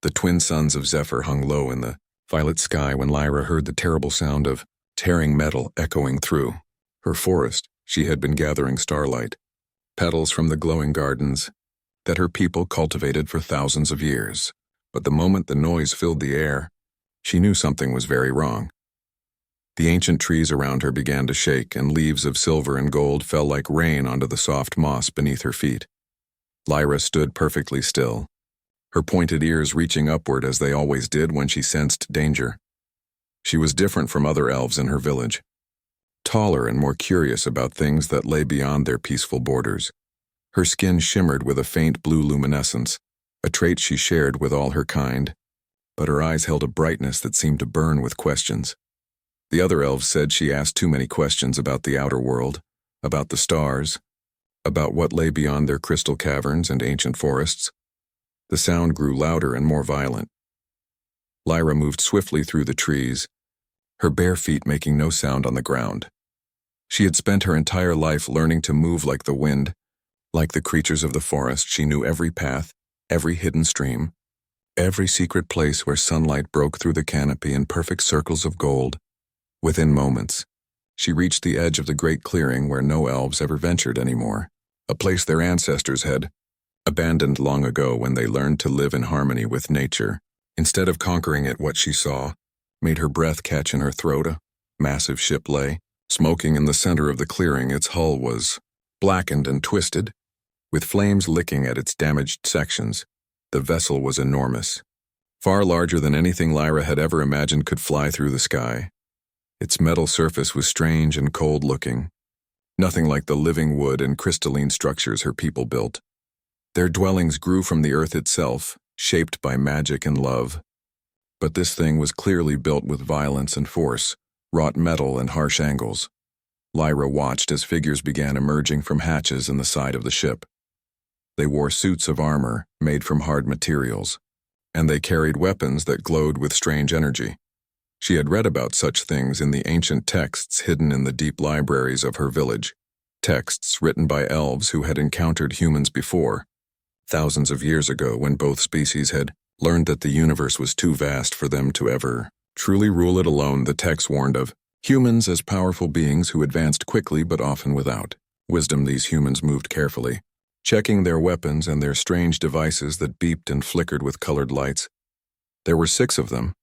The twin suns of Zephyr hung low in the violet sky when Lyra heard the terrible sound of tearing metal echoing through her forest. She had been gathering starlight, petals from the glowing gardens that her people cultivated for thousands of years. But the moment the noise filled the air, she knew something was very wrong. The ancient trees around her began to shake, and leaves of silver and gold fell like rain onto the soft moss beneath her feet. Lyra stood perfectly still, her pointed ears reaching upward as they always did when she sensed danger. She was different from other elves in her village, taller and more curious about things that lay beyond their peaceful borders. Her skin shimmered with a faint blue luminescence, a trait she shared with all her kind, but her eyes held a brightness that seemed to burn with questions. The other elves said she asked too many questions about the outer world, about the stars, about what lay beyond their crystal caverns and ancient forests. The sound grew louder and more violent. Lyra moved swiftly through the trees, her bare feet making no sound on the ground. She had spent her entire life learning to move like the wind. Like the creatures of the forest, she knew every path, every hidden stream, every secret place where sunlight broke through the canopy in perfect circles of gold. Within moments, she reached the edge of the great clearing where no elves ever ventured anymore, a place their ancestors had abandoned long ago when they learned to live in harmony with nature. Instead of conquering it, what she saw made her breath catch in her throat. A massive ship lay, smoking in the center of the clearing. Its hull was blackened and twisted, with flames licking at its damaged sections. The vessel was enormous, far larger than anything Lyra had ever imagined could fly through the sky. Its metal surface was strange and cold-looking, nothing like the living wood and crystalline structures her people built. Their dwellings grew from the earth itself, shaped by magic and love. But this thing was clearly built with violence and force, wrought metal and harsh angles. Lyra watched as figures began emerging from hatches in the side of the ship. They wore suits of armor made from hard materials, and they carried weapons that glowed with strange energy. She had read about such things in the ancient texts hidden in the deep libraries of her village, texts written by elves who had encountered humans before, thousands of years ago when both species had learned that the universe was too vast for them to ever truly rule it alone. The text warned of humans as powerful beings who advanced quickly but often without wisdom. These humans moved carefully, checking their weapons and their strange devices that beeped and flickered with colored lights. There were 6 of them,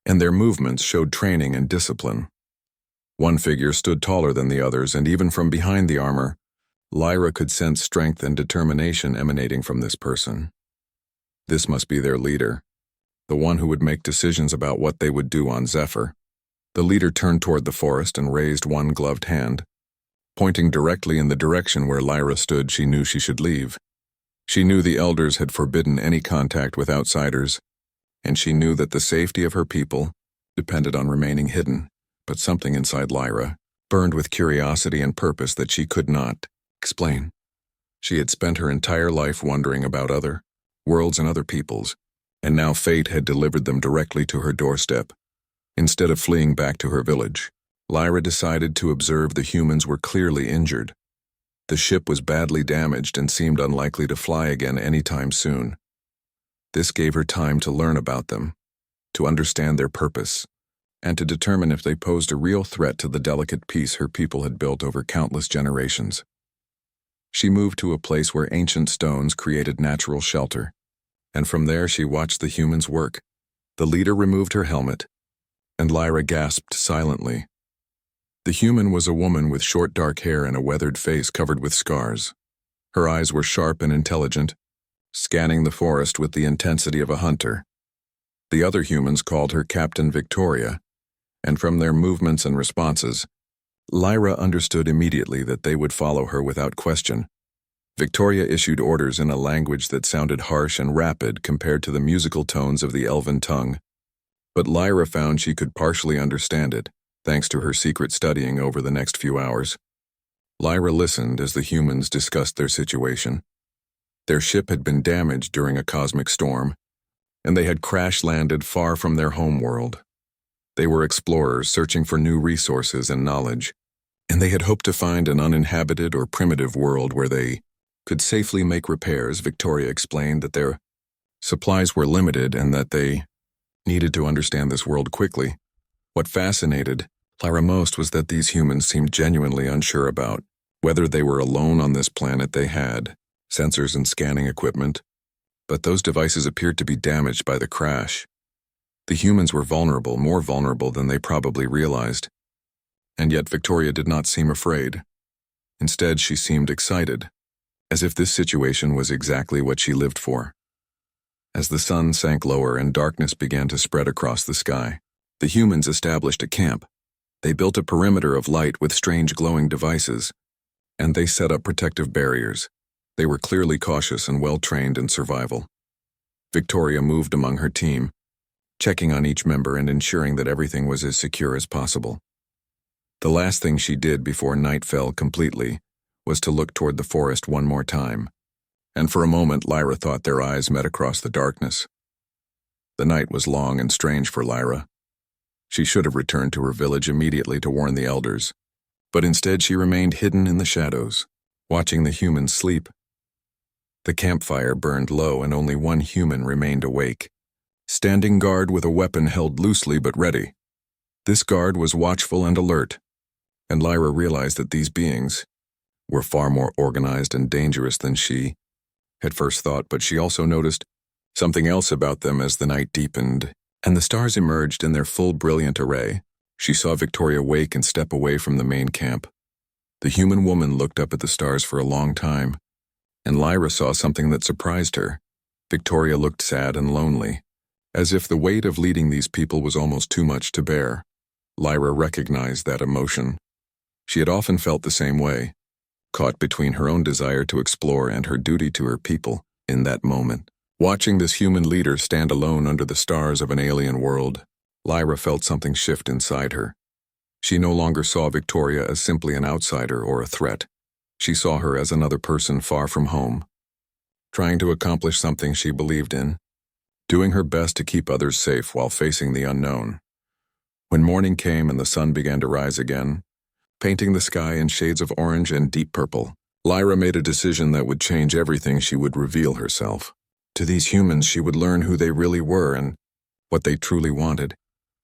and their movements showed training and discipline. One figure stood taller than the others, and even from behind the armor, Lyra could sense strength and determination emanating from this person. This must be their leader, the one who would make decisions about what they would do on Zephyr. The leader turned toward the forest and raised one gloved hand, pointing directly in the direction where Lyra stood. She knew she should leave. She knew the elders had forbidden any contact with outsiders, and she knew that the safety of her people depended on remaining hidden. But something inside Lyra burned with curiosity and purpose that she could not explain. She had spent her entire life wondering about other worlds and other peoples, and now fate had delivered them directly to her doorstep. Instead of fleeing back to her village, Lyra decided to observe. The humans were clearly injured. The ship was badly damaged and seemed unlikely to fly again anytime soon. This gave her time to learn about them, to understand their purpose, and to determine if they posed a real threat to the delicate peace her people had built over countless generations. She moved to a place where ancient stones created natural shelter, and from there she watched the humans work. The leader removed her helmet, and Lyra gasped silently. The human was a woman with short dark hair and a weathered face covered with scars. Her eyes were sharp and intelligent, scanning the forest with the intensity of a hunter. The other humans called her Captain Victoria, and from their movements and responses, Lyra understood immediately that they would follow her without question. Victoria issued orders in a language that sounded harsh and rapid compared to the musical tones of the elven tongue, but Lyra found she could partially understand it, thanks to her secret studying over the next few hours. Lyra listened as the humans discussed their situation. Their ship had been damaged during a cosmic storm, and they had crash-landed far from their home world. They were explorers searching for new resources and knowledge, and they had hoped to find an uninhabited or primitive world where they could safely make repairs. Victoria explained that their Supplies were limited and that they needed to understand this world quickly. What fascinated Lyra most was that these humans seemed genuinely unsure about whether they were alone on this planet. They had sensors and scanning equipment, but those devices appeared to be damaged by the crash. The humans were vulnerable, more vulnerable than they probably realized. And yet Victoria did not seem afraid. Instead, she seemed excited, as if this situation was exactly what she lived for. As the sun sank lower and darkness began to spread across the sky, the humans established a camp. They built a perimeter of light with strange glowing devices, and they set up protective barriers. They were clearly cautious and well-trained in survival. Victoria moved among her team, checking on each member and ensuring that everything was as secure as possible. The last thing she did before night fell completely was to look toward the forest one more time, and for a moment Lyra thought their eyes met across the darkness. The night was long and strange for Lyra. She should have returned to her village immediately to warn the elders, but instead she remained hidden in the shadows, watching the humans sleep. The campfire burned low and only one human remained awake, standing guard with a weapon held loosely but ready. This guard was watchful and alert, and Lyra realized that these beings were far more organized and dangerous than she had first thought, but she also noticed something else about them as the night deepened and the stars emerged in their full brilliant array. She saw Victoria wake and step away from the main camp. The human woman looked up at the stars for a long time, and Lyra saw something that surprised her. Victoria looked sad and lonely, as if the weight of leading these people was almost too much to bear. Lyra recognized that emotion. She had often felt the same way, caught between her own desire to explore and her duty to her people. In that moment, watching this human leader stand alone under the stars of an alien world, Lyra felt something shift inside her. She no longer saw Victoria as simply an outsider or a threat. She saw her as another person far from home, trying to accomplish something she believed in, doing her best to keep others safe while facing the unknown. When morning came and the sun began to rise again, painting the sky in shades of orange and deep purple, Lyra made a decision that would change everything. She would reveal herself. To these humans, she would learn who they really were and what they truly wanted.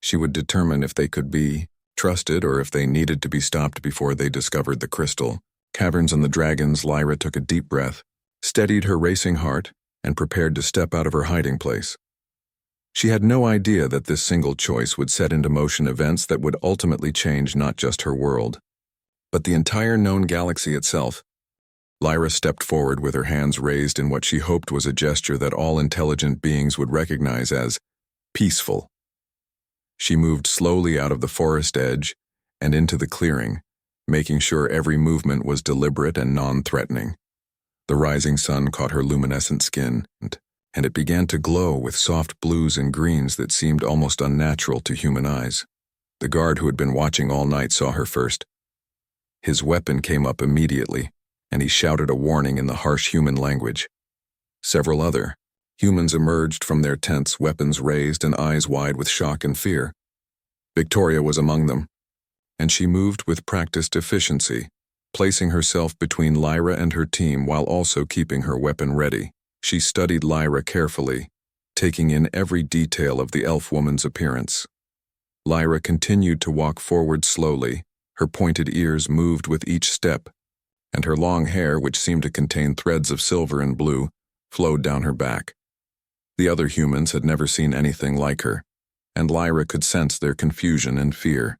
She would determine if they could be trusted or if they needed to be stopped before they discovered the crystal, caverns and the dragons. Lyra took a deep breath, steadied her racing heart, and prepared to step out of her hiding place. She had no idea that this single choice would set into motion events that would ultimately change not just her world, but the entire known galaxy itself. Lyra stepped forward with her hands raised in what she hoped was a gesture that all intelligent beings would recognize as peaceful. She moved slowly out of the forest edge and into the clearing, making sure every movement was deliberate and non-threatening. The rising sun caught her luminescent skin, and it began to glow with soft blues and greens that seemed almost unnatural to human eyes. The guard who had been watching all night saw her first. His weapon came up immediately, and he shouted a warning in the harsh human language. Several other humans emerged from their tents, weapons raised and eyes wide with shock and fear. Victoria was among them, and she moved with practiced efficiency, placing herself between Lyra and her team while also keeping her weapon ready. She studied Lyra carefully, taking in every detail of the elf woman's appearance. Lyra continued to walk forward slowly. Her pointed ears moved with each step, and her long hair, which seemed to contain threads of silver and blue, flowed down her back. The other humans had never seen anything like her, and Lyra could sense their confusion and fear.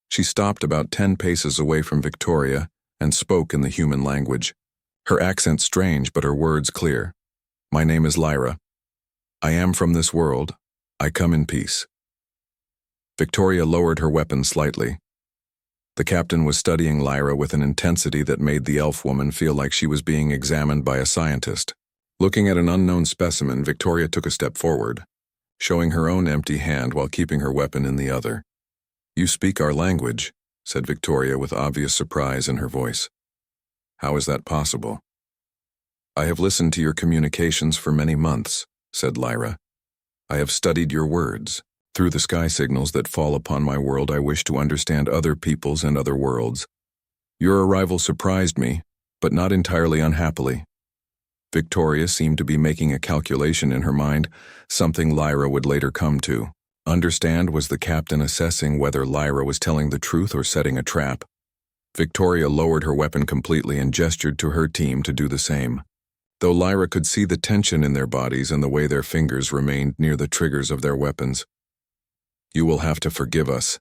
She stopped about 10 paces away from Victoria and spoke in the human language, her accent strange but her words clear. "My name is Lyra. I am from this world. I come in peace." Victoria lowered her weapon slightly. The captain was studying Lyra with an intensity that made the elf woman feel like she was being examined by a scientist. Looking at an unknown specimen, Victoria took a step forward, showing her own empty hand while keeping her weapon in the other. "You speak our language," said Victoria with obvious surprise in her voice. "How is that possible?" "I have listened to your communications for many months," said Lyra. "I have studied your words. Through the sky signals that fall upon my world, I wish to understand other peoples and other worlds. Your arrival surprised me, but not entirely unhappily. Victoria seemed to be making a calculation in her mind, something Lyra would later come to. Understand, was the captain assessing whether Lyra was telling the truth or setting a trap? Victoria lowered her weapon completely and gestured to her team to do the same. Though Lyra could see the tension in their bodies and the way their fingers remained near the triggers of their weapons. "You will have to forgive us,"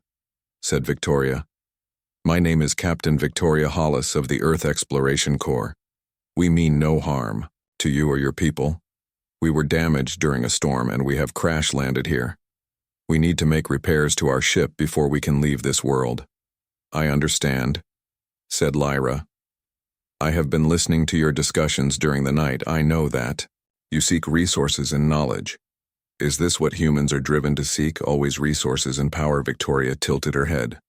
said Victoria. "My name is Captain Victoria Hollis of the Earth Exploration Corps. We mean no harm to you or your people. We were damaged during a storm and we have crash landed here. We need to make repairs to our ship before we can leave this world." "I understand," said Lyra. "I have been listening to your discussions during the night. I know that. You seek resources and knowledge. Is this what humans are driven to seek, always resources and power?" Victoria tilted her head.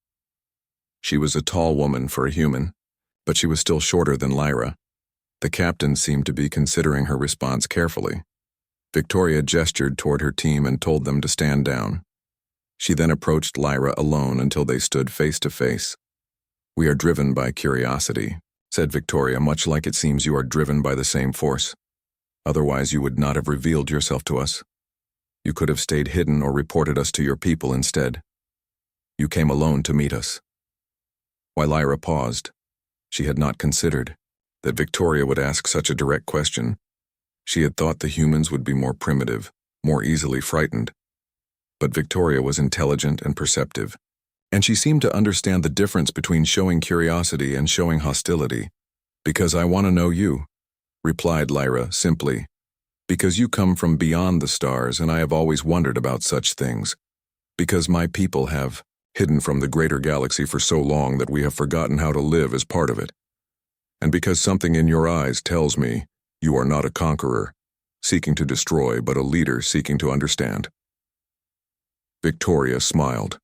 She was a tall woman for a human, but she was still shorter than Lyra. The captain seemed to be considering her response carefully. Victoria gestured toward her team and told them to stand down. She then approached Lyra alone until they stood face to face. "We are driven by curiosity," said Victoria, "much like it seems you are driven by the same force. Otherwise you would not have revealed yourself to us. You could have stayed hidden or reported us to your people instead. You came alone to meet us." While Lyra paused, she had not considered that Victoria would ask such a direct question. She had thought the humans would be more primitive, more easily frightened. But Victoria was intelligent and perceptive, and she seemed to understand the difference between showing curiosity and showing hostility. "Because I want to know you," replied Lyra simply. "Because you come from beyond the stars and I have always wondered about such things. Because my people have hidden from the greater galaxy for so long that we have forgotten how to live as part of it. And because something in your eyes tells me you are not a conqueror, seeking to destroy, but a leader seeking to understand." Victoria smiled.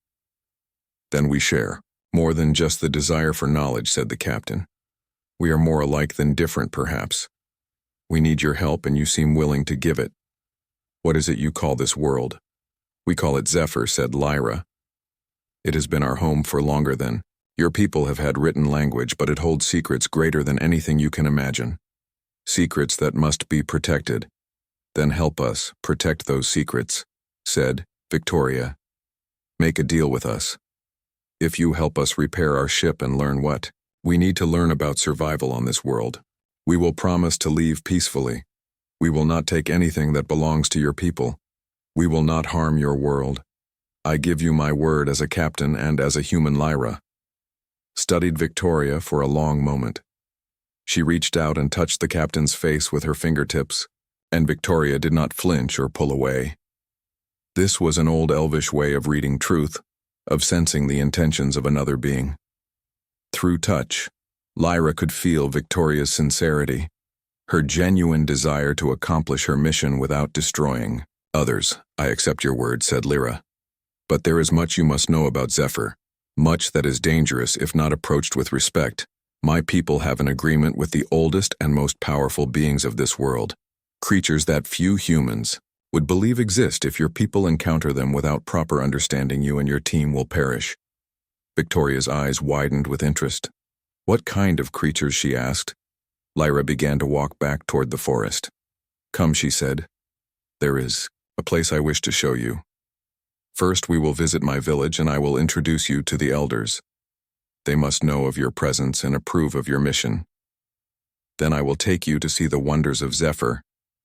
"Then we share more than just the desire for knowledge," said the captain. "We are more alike than different, perhaps. We need your help and you seem willing to give it. What is it you call this world?" "We call it Zephyr," said Lyra. "It has been our home for longer than your people have had written language, but it holds secrets greater than anything you can imagine. Secrets that must be protected." "Then help us protect those secrets," said Victoria. "Make a deal with us. If you help us repair our ship and learn what we need to learn about survival on this world, we will promise to leave peacefully. We will not take anything that belongs to your people. We will not harm your world. I give you my word as a captain and as a human." Lyra studied Victoria for a long moment. She reached out and touched the captain's face with her fingertips, and Victoria did not flinch or pull away. This was an old elvish way of reading truth, of sensing the intentions of another being. Through touch, Lyra could feel Victoria's sincerity, her genuine desire to accomplish her mission without destroying others. "I accept your word," said Lyra. "But there is much you must know about Zephyr, much that is dangerous if not approached with respect. My people have an agreement with the oldest and most powerful beings of this world, creatures that few humans would believe exist. If your people encounter them without proper understanding, you and your team will perish." Victoria's eyes widened with interest. "What kind of creatures?" she asked. Lyra began to walk back toward the forest. "Come," she said. "There is a place I wish to show you. First, we will visit my village and I will introduce you to the elders. They must know of your presence and approve of your mission. Then I will take you to see the wonders of Zephyr,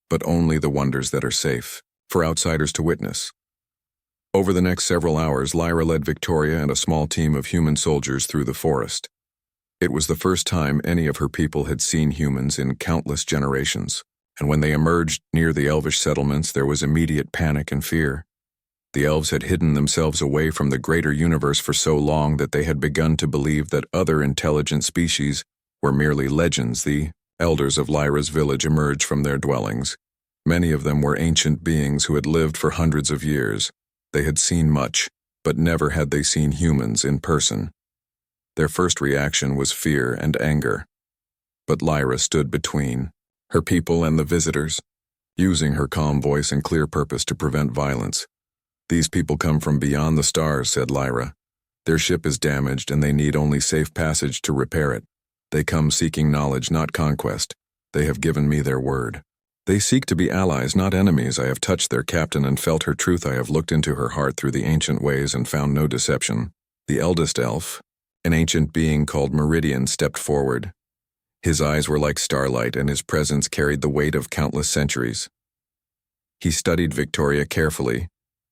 but only the wonders that are safe for outsiders to witness." Over the next several hours, Lyra led Victoria and a small team of human soldiers through the forest. It was the first time any of her people had seen humans in countless generations, and when they emerged near the elvish settlements, there was immediate panic and fear. The elves had hidden themselves away from the greater universe for so long that they had begun to believe that other intelligent species were merely legends. The elders of Lyra's village emerged from their dwellings. Many of them were ancient beings who had lived for hundreds of years. They had seen much, but never had they seen humans in person. Their first reaction was fear and anger. But Lyra stood between her people and the visitors, using her calm voice and clear purpose to prevent violence. "These people come from beyond the stars," said Lyra. "Their ship is damaged and they need only safe passage to repair it. They come seeking knowledge, not conquest. They have given me their word. They seek to be allies, not enemies. I have touched their captain and felt her truth. I have looked into her heart through the ancient ways and found no deception. The eldest elf, an ancient being called Meridian, stepped forward. His eyes were like starlight, and his presence carried the weight of countless centuries. He studied Victoria carefully,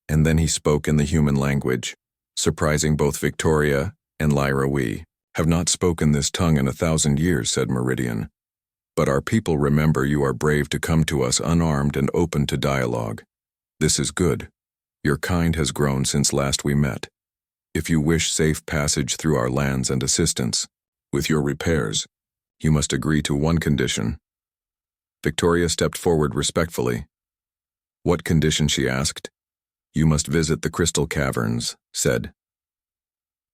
and then he spoke in the human language, surprising both Victoria and Lyra. We have not spoken this tongue in 1,000 years, said Meridian. But our people remember you are brave to come to us unarmed and open to dialogue. This is good. Your kind has grown since last we met. If you wish safe passage through our lands and assistance with your repairs, you must agree to one condition. Victoria stepped forward respectfully. What condition, she asked. You must visit the crystal caverns, said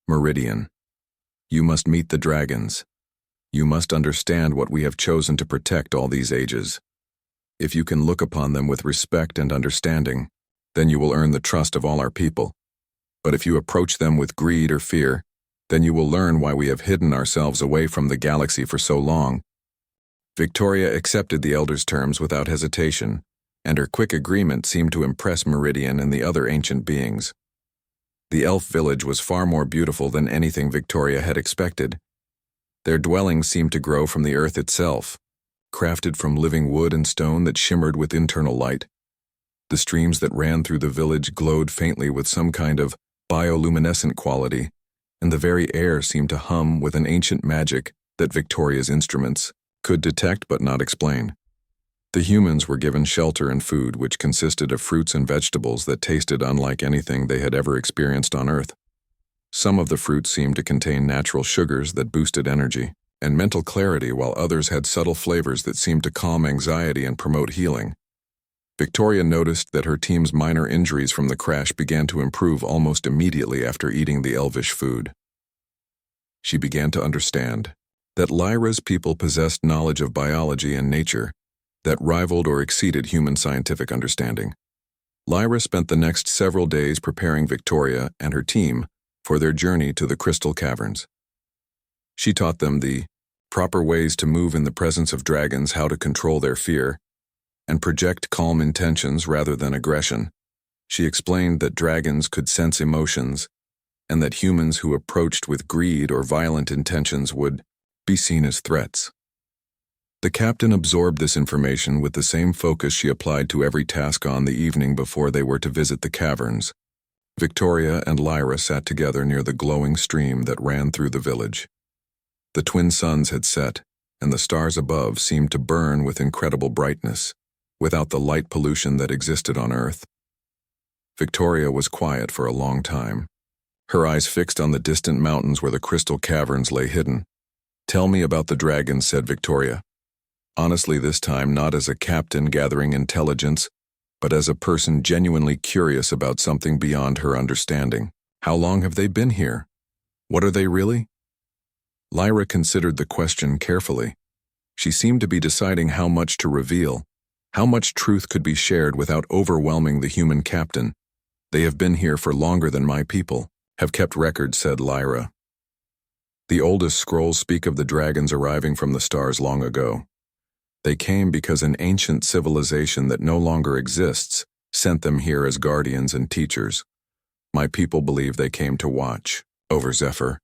Meridian. You must meet the dragons. You must understand what we have chosen to protect all these ages. If you can look upon them with respect and understanding, then you will earn the trust of all our people. But if you approach them with greed or fear, then you will learn why we have hidden ourselves away from the galaxy for so long. Victoria accepted the elder's terms without hesitation, and her quick agreement seemed to impress Meridian and the other ancient beings. The elf village was far more beautiful than anything Victoria had expected. Their dwellings seemed to grow from the earth itself, crafted from living wood and stone that shimmered with internal light. The streams that ran through the village glowed faintly with some kind of bioluminescent quality, and the very air seemed to hum with an ancient magic that Victoria's instruments could detect but not explain. The humans were given shelter and food, which consisted of fruits and vegetables that tasted unlike anything they had ever experienced on Earth. Some of the fruits seemed to contain natural sugars that boosted energy and mental clarity, while others had subtle flavors that seemed to calm anxiety and promote healing. Victoria noticed that her team's minor injuries from the crash began to improve almost immediately after eating the elvish food. She began to understand that Lyra's people possessed knowledge of biology and nature that rivaled or exceeded human scientific understanding. Lyra spent the next several days preparing Victoria and her team for their journey to the crystal caverns. She taught them the proper ways to move in the presence of dragons, how to control their fear, and project calm intentions rather than aggression. She explained that dragons could sense emotions, and that humans who approached with greed or violent intentions would be seen as threats. The captain absorbed this information with the same focus she applied to every task on the evening before they were to visit the caverns. Victoria and Lyra sat together near the glowing stream that ran through the village. The twin suns had set, and the stars above seemed to burn with incredible brightness, without the light pollution that existed on Earth. Victoria was quiet for a long time, her eyes fixed on the distant mountains where the crystal caverns lay hidden. Tell me about the dragons, said Victoria. Honestly, this time not as a captain gathering intelligence, but as a person genuinely curious about something beyond her understanding. How long have they been here? What are they really? Lyra considered the question carefully. She seemed to be deciding how much to reveal, how much truth could be shared without overwhelming the human captain. They have been here for longer than my people, have kept records, said Lyra. The oldest scrolls speak of the dragons arriving from the stars long ago. They came because an ancient civilization that no longer exists sent them here as guardians and teachers. My people believe they came to watch over Zephyr,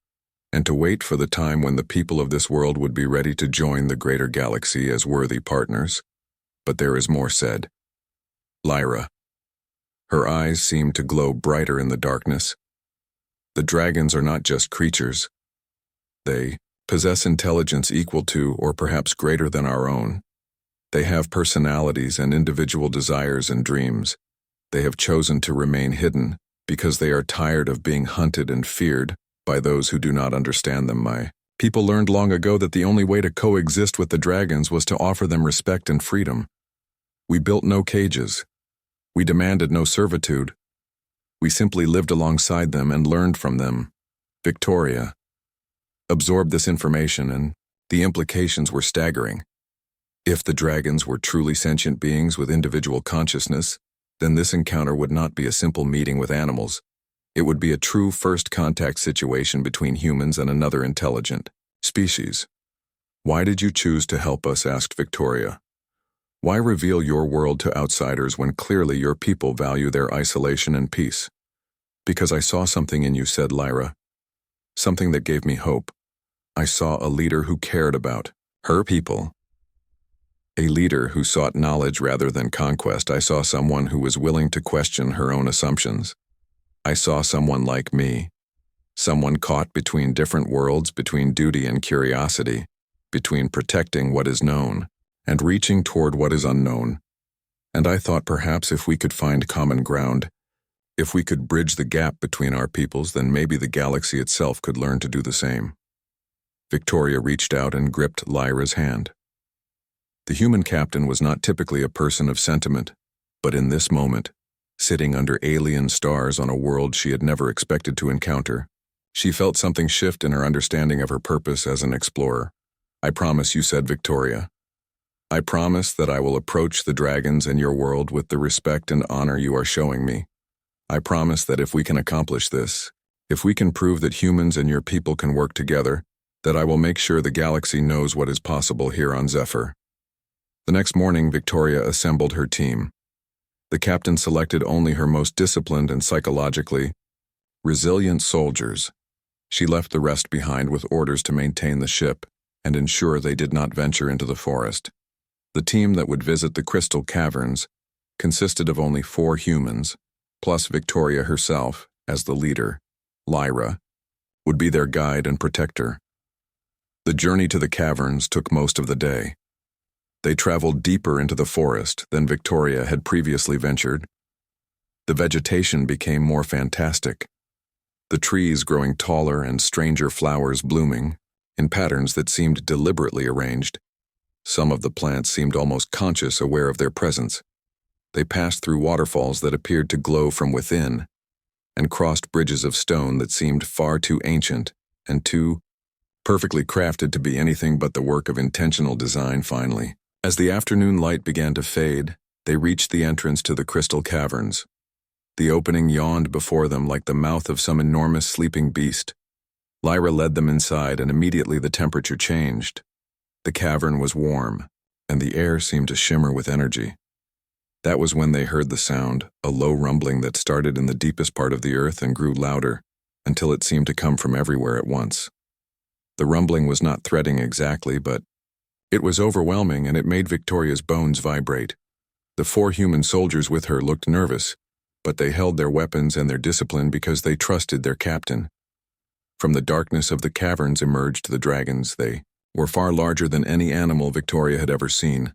and to wait for the time when the people of this world would be ready to join the greater galaxy as worthy partners. But there is more said. Lyra. Her eyes seemed to glow brighter in the darkness. The dragons are not just creatures. They possess intelligence equal to, or perhaps greater than our own. They have personalities and individual desires and dreams. They have chosen to remain hidden because they are tired of being hunted and feared by those who do not understand them. My people learned long ago that the only way to coexist with the dragons was to offer them respect and freedom. We built no cages. We demanded no servitude. We simply lived alongside them and learned from them. Victoria absorbed this information, and the implications were staggering. If the dragons were truly sentient beings with individual consciousness, then this encounter would not be a simple meeting with animals. It would be a true first contact situation between humans and another intelligent species. "Why did you choose to help us?" asked Victoria. "Why reveal your world to outsiders when clearly your people value their isolation and peace?" "Because I saw something in you," said Lyra. "Something that gave me hope. I saw a leader who cared about her people. A leader who sought knowledge rather than conquest. I saw someone who was willing to question her own assumptions. I saw someone like me. Someone caught between different worlds, between duty and curiosity, between protecting what is known and reaching toward what is unknown. And I thought perhaps if we could find common ground, if we could bridge the gap between our peoples, then maybe the galaxy itself could learn to do the same." Victoria reached out and gripped Lyra's hand. The human captain was not typically a person of sentiment, but in this moment, sitting under alien stars on a world she had never expected to encounter, she felt something shift in her understanding of her purpose as an explorer. "I promise you," said Victoria. "I promise that I will approach the dragons in your world with the respect and honor you are showing me. I promise that if we can accomplish this, if we can prove that humans and your people can work together, that I will make sure the galaxy knows what is possible here on Zephyr." The next morning, Victoria assembled her team. The captain selected only her most disciplined and psychologically resilient soldiers. She left the rest behind with orders to maintain the ship and ensure they did not venture into the forest. The team that would visit the crystal caverns consisted of only 4 humans, plus Victoria herself as the leader. Lyra would be their guide and protector. The journey to the caverns took most of the day. They traveled deeper into the forest than Victoria had previously ventured. The vegetation became more fantastic, the trees growing taller and stranger flowers blooming in patterns that seemed deliberately arranged. Some of the plants seemed almost conscious, aware of their presence. They passed through waterfalls that appeared to glow from within, and crossed bridges of stone that seemed far too ancient and too perfectly crafted to be anything but the work of intentional design. Finally, as the afternoon light began to fade, they reached the entrance to the crystal caverns. The opening yawned before them like the mouth of some enormous sleeping beast. Lyra led them inside, and immediately the temperature changed. The cavern was warm, and the air seemed to shimmer with energy. That was when they heard the sound, a low rumbling that started in the deepest part of the earth and grew louder, until it seemed to come from everywhere at once. The rumbling was not threatening exactly, but it was overwhelming, and it made Victoria's bones vibrate. The 4 human soldiers with her looked nervous, but they held their weapons and their discipline because they trusted their captain. From the darkness of the caverns emerged the dragons. They were far larger than any animal Victoria had ever seen.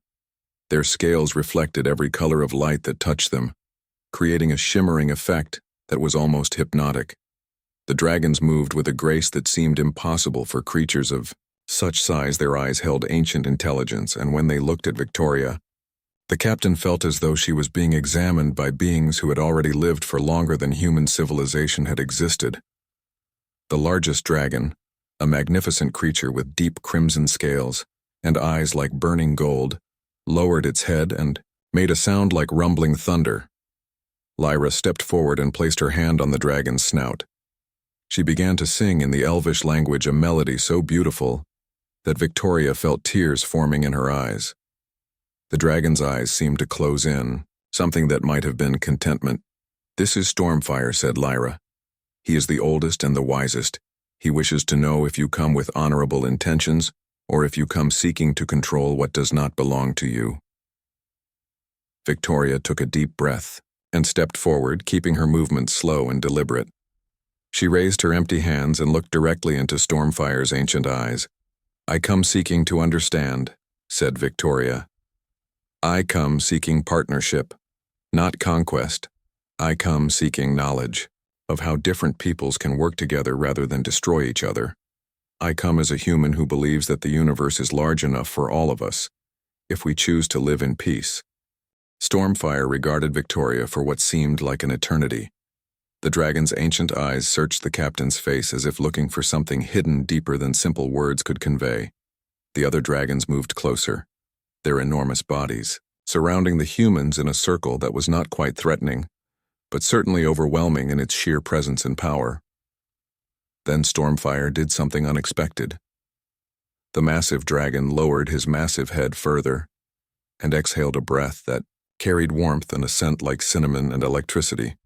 Their scales reflected every color of light that touched them, creating a shimmering effect that was almost hypnotic. The dragons moved with a grace that seemed impossible for creatures of such size. Their eyes held ancient intelligence, and when they looked at Victoria, the captain felt as though she was being examined by beings who had already lived for longer than human civilization had existed. The largest dragon, a magnificent creature with deep crimson scales and eyes like burning gold, lowered its head and made a sound like rumbling thunder. Lyra stepped forward and placed her hand on the dragon's snout. She began to sing in the Elvish language a melody so beautiful that Victoria felt tears forming in her eyes. The dragon's eyes seemed to close in, something that might have been contentment. "This is Stormfire," said Lyra. "He is the oldest and the wisest. He wishes to know if you come with honorable intentions or if you come seeking to control what does not belong to you." Victoria took a deep breath and stepped forward, keeping her movements slow and deliberate. She raised her empty hands and looked directly into Stormfire's ancient eyes. "I come seeking to understand," said Victoria. "I come seeking partnership, not conquest. I come seeking knowledge of how different peoples can work together rather than destroy each other. I come as a human who believes that the universe is large enough for all of us, if we choose to live in peace." Stormfire regarded Victoria for what seemed like an eternity. The dragon's ancient eyes searched the captain's face as if looking for something hidden deeper than simple words could convey. The other dragons moved closer, their enormous bodies surrounding the humans in a circle that was not quite threatening, but certainly overwhelming in its sheer presence and power. Then Stormfire did something unexpected. The massive dragon lowered his massive head further and exhaled a breath that carried warmth and a scent like cinnamon and electricity.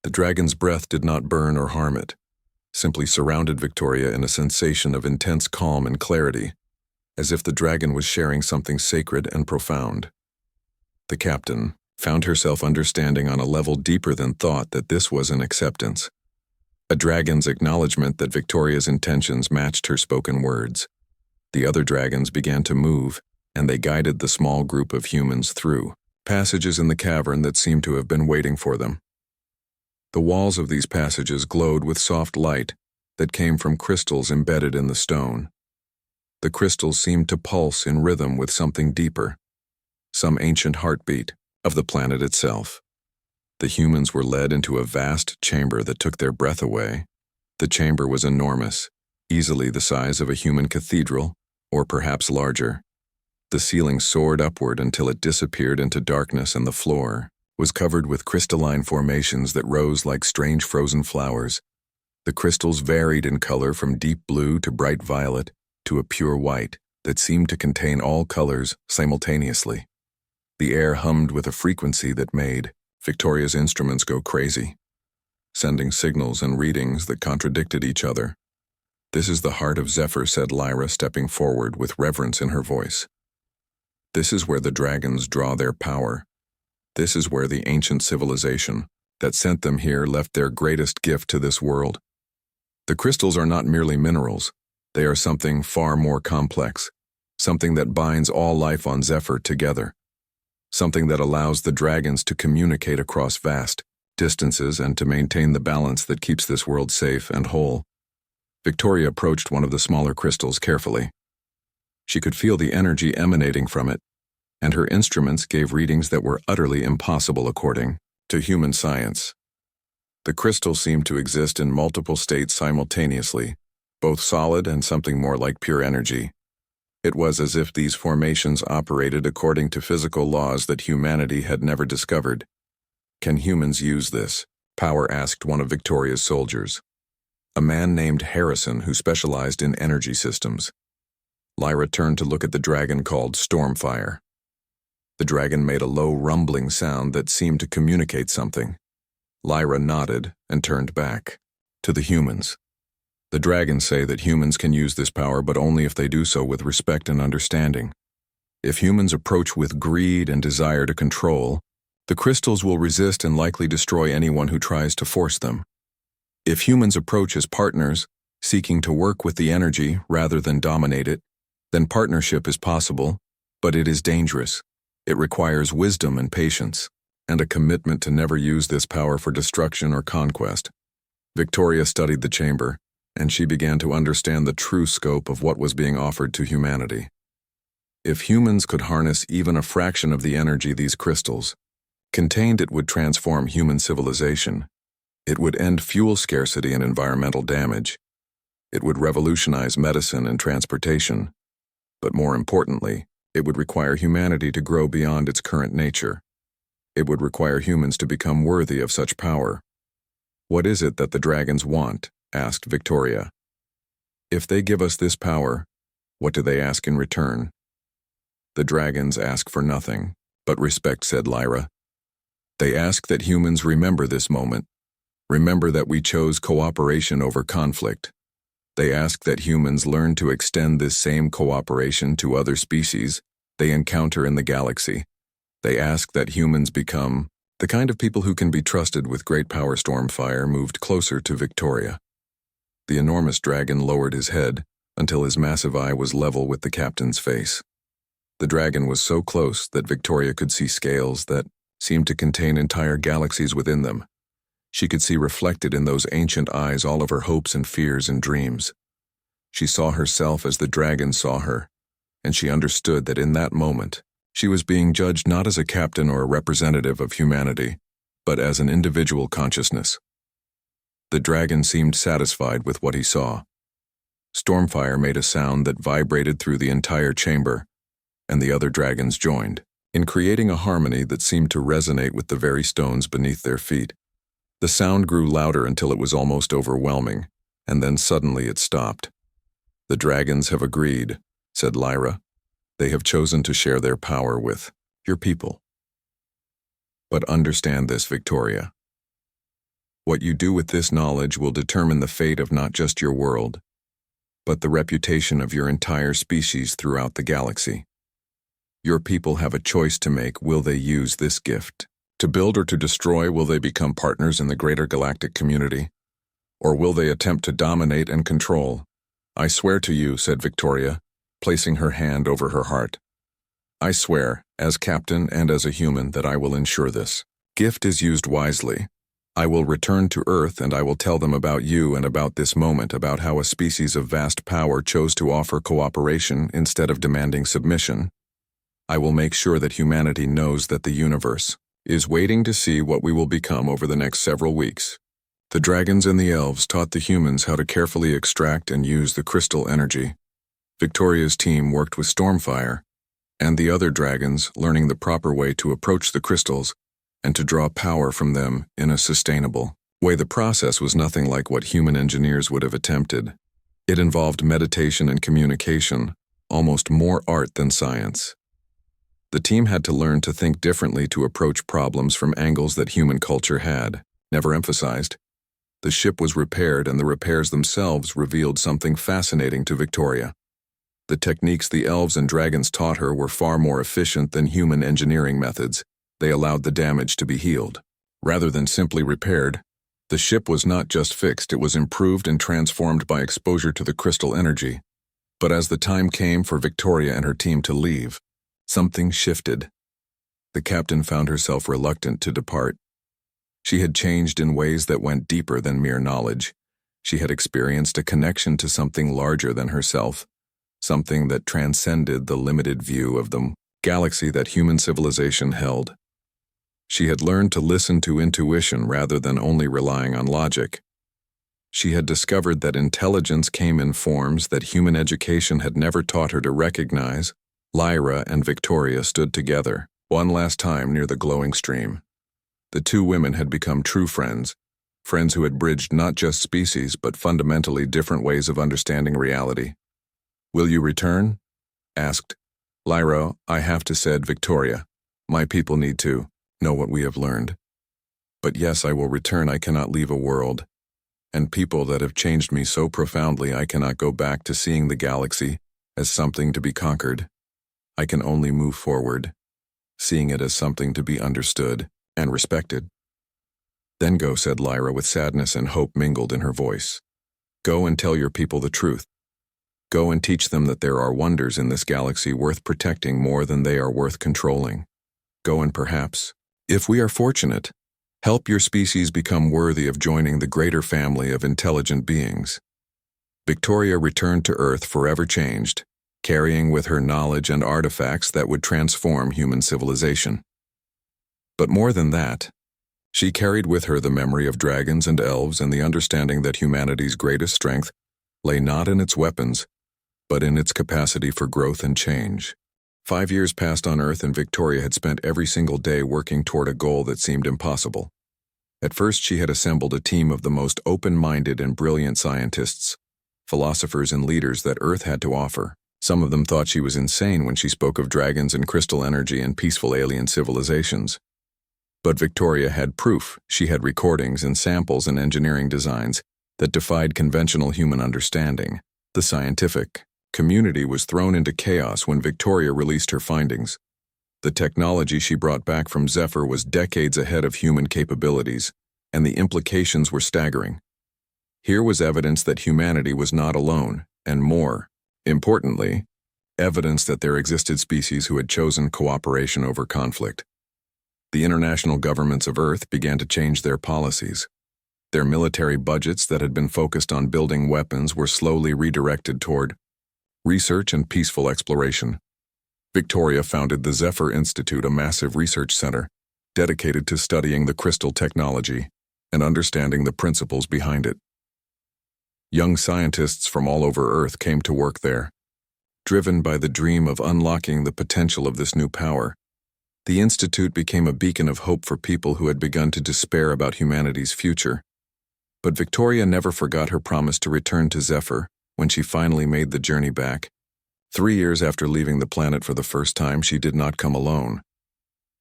The dragon's breath did not burn or harm it, simply surrounded Victoria in a sensation of intense calm and clarity, as if the dragon was sharing something sacred and profound. The captain found herself understanding on a level deeper than thought that this was an acceptance, a dragon's acknowledgement that Victoria's intentions matched her spoken words. The other dragons began to move, and they guided the small group of humans through passages in the cavern that seemed to have been waiting for them. The walls of these passages glowed with soft light that came from crystals embedded in the stone. The crystals seemed to pulse in rhythm with something deeper, some ancient heartbeat of the planet itself. The humans were led into a vast chamber that took their breath away. The chamber was enormous, easily the size of a human cathedral, or perhaps larger. The ceiling soared upward until it disappeared into darkness, and the floor was covered with crystalline formations that rose like strange frozen flowers. The crystals varied in color from deep blue to bright violet to a pure white that seemed to contain all colors simultaneously. The air hummed with a frequency that made Victoria's instruments go crazy, sending signals and readings that contradicted each other. "This is the heart of Zephyr," said Lyra, stepping forward with reverence in her voice. "This is where the dragons draw their power. This is where the ancient civilization that sent them here left their greatest gift to this world. The crystals are not merely minerals. They are something far more complex, something that binds all life on Zephyr together, something that allows the dragons to communicate across vast distances and to maintain the balance that keeps this world safe and whole." Victoria approached one of the smaller crystals carefully. She could feel the energy emanating from it, and her instruments gave readings that were utterly impossible according to human science. The crystal seemed to exist in multiple states simultaneously, both solid and something more like pure energy. It was as if these formations operated according to physical laws that humanity had never discovered. "Can humans use this?" Power asked one of Victoria's soldiers, a man named Harrison who specialized in energy systems. Lyra turned to look at the dragon called Stormfire. The dragon made a low rumbling sound that seemed to communicate something. Lyra nodded and turned back to the humans. "The dragons say that humans can use this power, but only if they do so with respect and understanding. If humans approach with greed and desire to control, the crystals will resist and likely destroy anyone who tries to force them. If humans approach as partners, seeking to work with the energy rather than dominate it, then partnership is possible, but it is dangerous. It requires wisdom and patience, and a commitment to never use this power for destruction or conquest." Victoria studied the chamber, and she began to understand the true scope of what was being offered to humanity. If humans could harness even a fraction of the energy these crystals contained, it would transform human civilization. It would end fuel scarcity and environmental damage. It would revolutionize medicine and transportation. But more importantly, it would require humanity to grow beyond its current nature. It would require humans to become worthy of such power. "What is it that the dragons want?" asked Victoria. "If they give us this power, what do they ask in return?" "The dragons ask for nothing but respect," said Lyra. "They ask that humans remember this moment, remember that we chose cooperation over conflict. They ask that humans learn to extend this same cooperation to other species they encounter in the galaxy. They ask that humans become the kind of people who can be trusted with great power." Stormfire moved closer to Victoria. The enormous dragon lowered his head until his massive eye was level with the captain's face. The dragon was so close that Victoria could see scales that seemed to contain entire galaxies within them. She could see reflected in those ancient eyes all of her hopes and fears and dreams. She saw herself as the dragon saw her, and she understood that in that moment, she was being judged not as a captain or a representative of humanity, but as an individual consciousness. The dragon seemed satisfied with what he saw. Stormfire made a sound that vibrated through the entire chamber, and the other dragons joined, in creating a harmony that seemed to resonate with the very stones beneath their feet. The sound grew louder until it was almost overwhelming, and then suddenly it stopped. "The dragons have agreed," said Lyra. "They have chosen to share their power with your people. But understand this, Victoria. What you do with this knowledge will determine the fate of not just your world, but the reputation of your entire species throughout the galaxy. Your people have a choice to make. Will they use this gift to build or to destroy? Will they become partners in the greater galactic community? Or will they attempt to dominate and control? I swear to you," said Victoria, placing her hand over her heart. "I swear, as captain and as a human, that I will ensure this gift is used wisely. I will return to Earth and I will tell them about you and about this moment, about how a species of vast power chose to offer cooperation instead of demanding submission. I will make sure that humanity knows that the universe is waiting to see what we will become over the next several weeks." The dragons and the elves taught the humans how to carefully extract and use the crystal energy. Victoria's team worked with Stormfire and the other dragons, learning the proper way to approach the crystals and to draw power from them in a sustainable way. The process was nothing like what human engineers would have attempted. It involved meditation and communication, almost more art than science. The team had to learn to think differently, to approach problems from angles that human culture had never emphasized. The ship was repaired, and the repairs themselves revealed something fascinating to Victoria. The techniques the elves and dragons taught her were far more efficient than human engineering methods. They allowed the damage to be healed. Rather than simply repaired, the ship was not just fixed, it was improved and transformed by exposure to the crystal energy. But as the time came for Victoria and her team to leave, something shifted. The captain found herself reluctant to depart. She had changed in ways that went deeper than mere knowledge. She had experienced a connection to something larger than herself, something that transcended the limited view of the galaxy that human civilization held. She had learned to listen to intuition rather than only relying on logic. She had discovered that intelligence came in forms that human education had never taught her to recognize. Lyra and Victoria stood together, one last time near the glowing stream. The two women had become true friends, friends who had bridged not just species but fundamentally different ways of understanding reality. "Will you return?" asked Lyra. "I have to," said Victoria. "My people need to know what we have learned. But yes, I will return. I cannot leave a world and people that have changed me so profoundly. I cannot go back to seeing the galaxy as something to be conquered. I can only move forward, seeing it as something to be understood and respected." "Then go," said Lyra, with sadness and hope mingled in her voice. "Go and tell your people the truth. Go and teach them that there are wonders in this galaxy worth protecting more than they are worth controlling. Go and perhaps, if we are fortunate, help your species become worthy of joining the greater family of intelligent beings." Victoria returned to Earth forever changed, carrying with her knowledge and artifacts that would transform human civilization. But more than that, she carried with her the memory of dragons and elves and the understanding that humanity's greatest strength lay not in its weapons, but in its capacity for growth and change. 5 years passed on Earth, and Victoria had spent every single day working toward a goal that seemed impossible. At first, she had assembled a team of the most open-minded and brilliant scientists, philosophers and leaders that Earth had to offer. Some of them thought she was insane when she spoke of dragons and crystal energy and peaceful alien civilizations. But Victoria had proof. She had recordings and samples and engineering designs that defied conventional human understanding. The scientific community was thrown into chaos when Victoria released her findings. The technology she brought back from Zephyr was decades ahead of human capabilities, and the implications were staggering. Here was evidence that humanity was not alone, and more importantly, evidence that there existed species who had chosen cooperation over conflict. The international governments of Earth began to change their policies. Their military budgets that had been focused on building weapons were slowly redirected toward research and peaceful exploration. Victoria founded the Zephyr Institute, a massive research center dedicated to studying the crystal technology and understanding the principles behind it. Young scientists from all over Earth came to work there, driven by the dream of unlocking the potential of this new power. The Institute became a beacon of hope for people who had begun to despair about humanity's future. But Victoria never forgot her promise to return to Zephyr when she finally made the journey back. 3 years after leaving the planet for the first time, she did not come alone.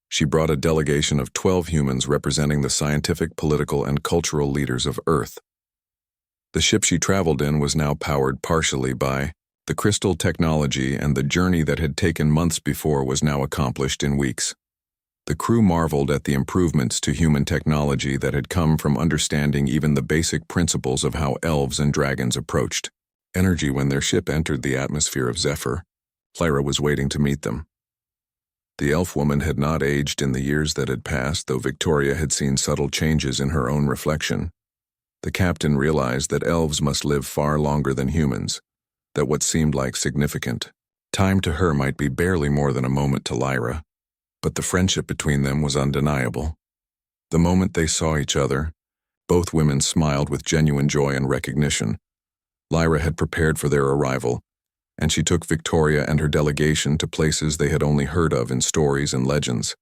She brought a delegation of 12 humans representing the scientific, political, and cultural leaders of Earth. The ship she traveled in was now powered partially by the crystal technology, and the journey that had taken months before was now accomplished in weeks. The crew marveled at the improvements to human technology that had come from understanding even the basic principles of how elves and dragons approached energy. When their ship entered the atmosphere of Zephyr, Lyra was waiting to meet them. The elf woman had not aged in the years that had passed, though Victoria had seen subtle changes in her own reflection. The captain realized that elves must live far longer than humans, that what seemed like significant time to her might be barely more than a moment to Lyra, but the friendship between them was undeniable. The moment they saw each other, both women smiled with genuine joy and recognition. Lyra had prepared for their arrival, and she took Victoria and her delegation to places they had only heard of in stories and legends.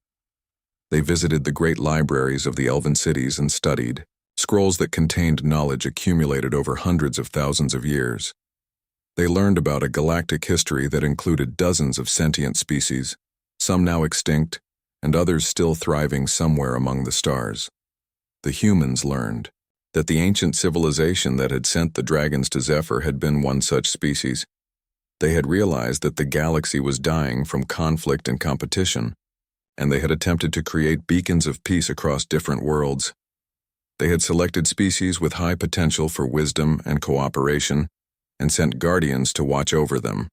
They visited the great libraries of the elven cities and studied scrolls that contained knowledge accumulated over hundreds of thousands of years. They learned about a galactic history that included dozens of sentient species, some now extinct, and others still thriving somewhere among the stars. The humans learned that the ancient civilization that had sent the dragons to Zephyr had been one such species. They had realized that the galaxy was dying from conflict and competition, and they had attempted to create beacons of peace across different worlds. They had selected species with high potential for wisdom and cooperation, and sent guardians to watch over them.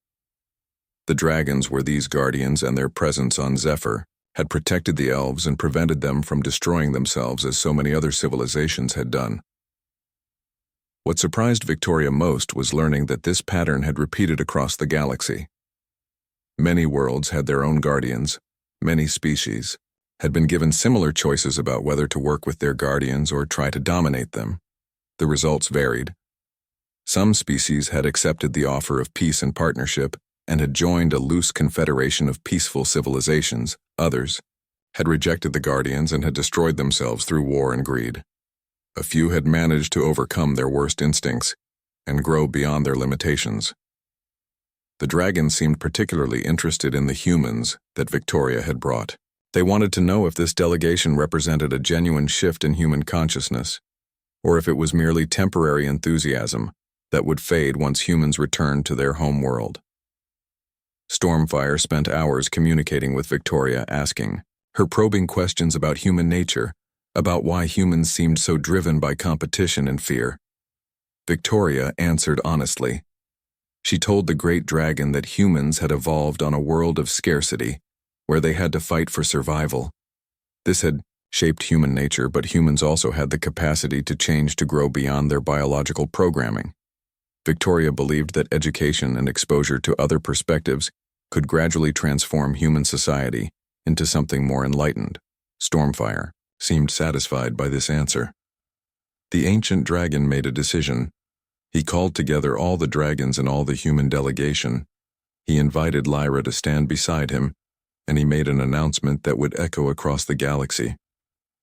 The dragons were these guardians, and their presence on Zephyr had protected the elves and prevented them from destroying themselves as so many other civilizations had done. What surprised Victoria most was learning that this pattern had repeated across the galaxy. Many worlds had their own guardians. Many species had been given similar choices about whether to work with their guardians or try to dominate them. The results varied. Some species had accepted the offer of peace and partnership and had joined a loose confederation of peaceful civilizations. Others had rejected the guardians and had destroyed themselves through war and greed. A few had managed to overcome their worst instincts and grow beyond their limitations. The dragons seemed particularly interested in the humans that Victoria had brought. They wanted to know if this delegation represented a genuine shift in human consciousness, or if it was merely temporary enthusiasm that would fade once humans returned to their home world. Stormfire spent hours communicating with Victoria, asking her probing questions about human nature, about why humans seemed so driven by competition and fear. Victoria answered honestly. She told the great dragon that humans had evolved on a world of scarcity, where they had to fight for survival. This had shaped human nature, but humans also had the capacity to change to grow beyond their biological programming. Victoria believed that education and exposure to other perspectives could gradually transform human society into something more enlightened. Stormfire seemed satisfied by this answer. The ancient dragon made a decision. He called together all the dragons and all the human delegation. He invited Lyra to stand beside him, and he made an announcement that would echo across the galaxy.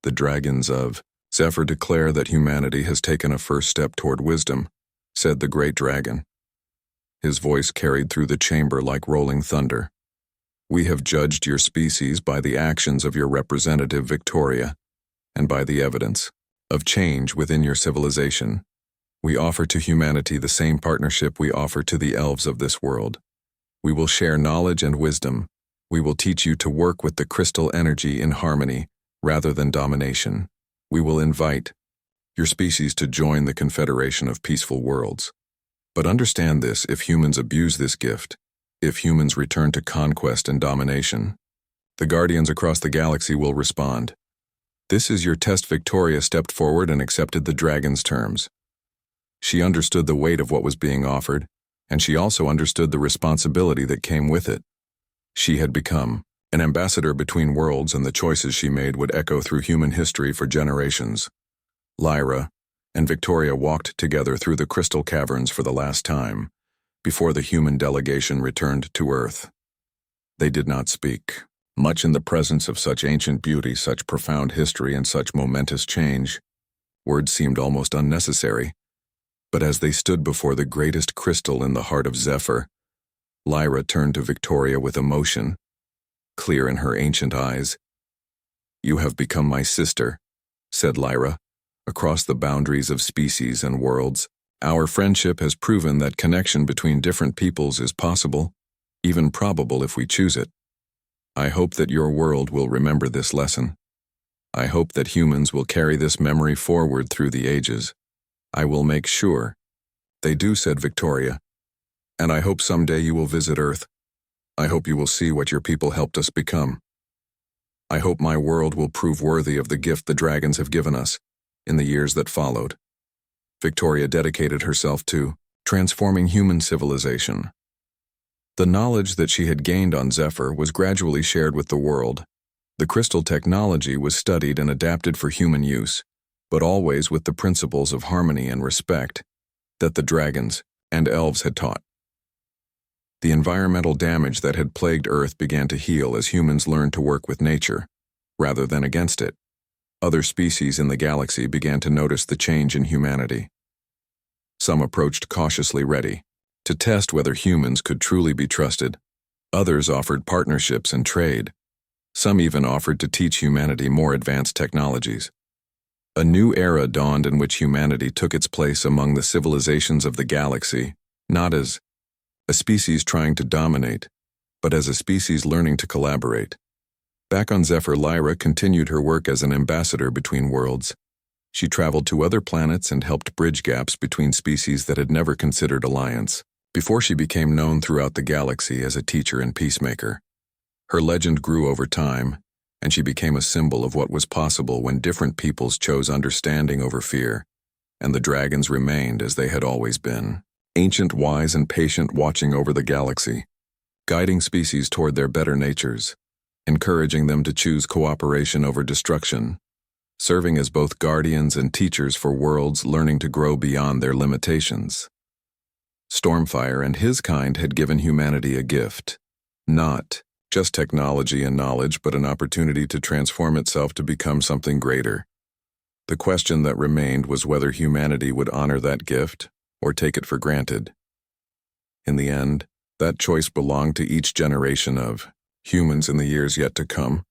The dragons of Zephyr declare that humanity has taken a first step toward wisdom, said the great dragon. His voice carried through the chamber like rolling thunder. We have judged your species by the actions of your representative Victoria, and by the evidence of change within your civilization. We offer to humanity the same partnership we offer to the elves of this world. We will share knowledge and wisdom. We will teach you to work with the crystal energy in harmony rather than domination. We will invite your species to join the Confederation of Peaceful Worlds. But understand this: if humans abuse this gift, if humans return to conquest and domination, the guardians across the galaxy will respond. This is your test. Victoria stepped forward and accepted the dragon's terms. She understood the weight of what was being offered, and she also understood the responsibility that came with it. She had become an ambassador between worlds, and the choices she made would echo through human history for generations. Lyra and Victoria walked together through the crystal caverns for the last time, before the human delegation returned to Earth. They did not speak. Much in the presence of such ancient beauty, such profound history, and such momentous change, words seemed almost unnecessary. But as they stood before the greatest crystal in the heart of Zephyr, Lyra turned to Victoria with emotion, clear in her ancient eyes. "You have become my sister," said Lyra, "across the boundaries of species and worlds. Our friendship has proven that connection between different peoples is possible, even probable if we choose it. I hope that your world will remember this lesson. I hope that humans will carry this memory forward through the ages. I will make sure." "They do," said Victoria. "And I hope someday you will visit Earth. I hope you will see what your people helped us become. I hope my world will prove worthy of the gift the dragons have given us in the years that followed." Victoria dedicated herself to transforming human civilization. The knowledge that she had gained on Zephyr was gradually shared with the world. The crystal technology was studied and adapted for human use, but always with the principles of harmony and respect that the dragons and elves had taught. The environmental damage that had plagued Earth began to heal as humans learned to work with nature, rather than against it. Other species in the galaxy began to notice the change in humanity. Some approached cautiously ready to test whether humans could truly be trusted. Others offered partnerships and trade. Some even offered to teach humanity more advanced technologies. A new era dawned in which humanity took its place among the civilizations of the galaxy, not as a species trying to dominate, but as a species learning to collaborate. Back on Zephyr, Lyra continued her work as an ambassador between worlds. She traveled to other planets and helped bridge gaps between species that had never considered alliance, before she became known throughout the galaxy as a teacher and peacemaker. Her legend grew over time, and she became a symbol of what was possible when different peoples chose understanding over fear, and the dragons remained as they had always been, ancient, wise, and patient, watching over the galaxy, guiding species toward their better natures, encouraging them to choose cooperation over destruction, serving as both guardians and teachers for worlds learning to grow beyond their limitations. Stormfire and his kind had given humanity a gift, not just technology and knowledge, but an opportunity to transform itself to become something greater. The question that remained was whether humanity would honor that gift or take it for granted. In the end, that choice belonged to each generation of humans in the years yet to come.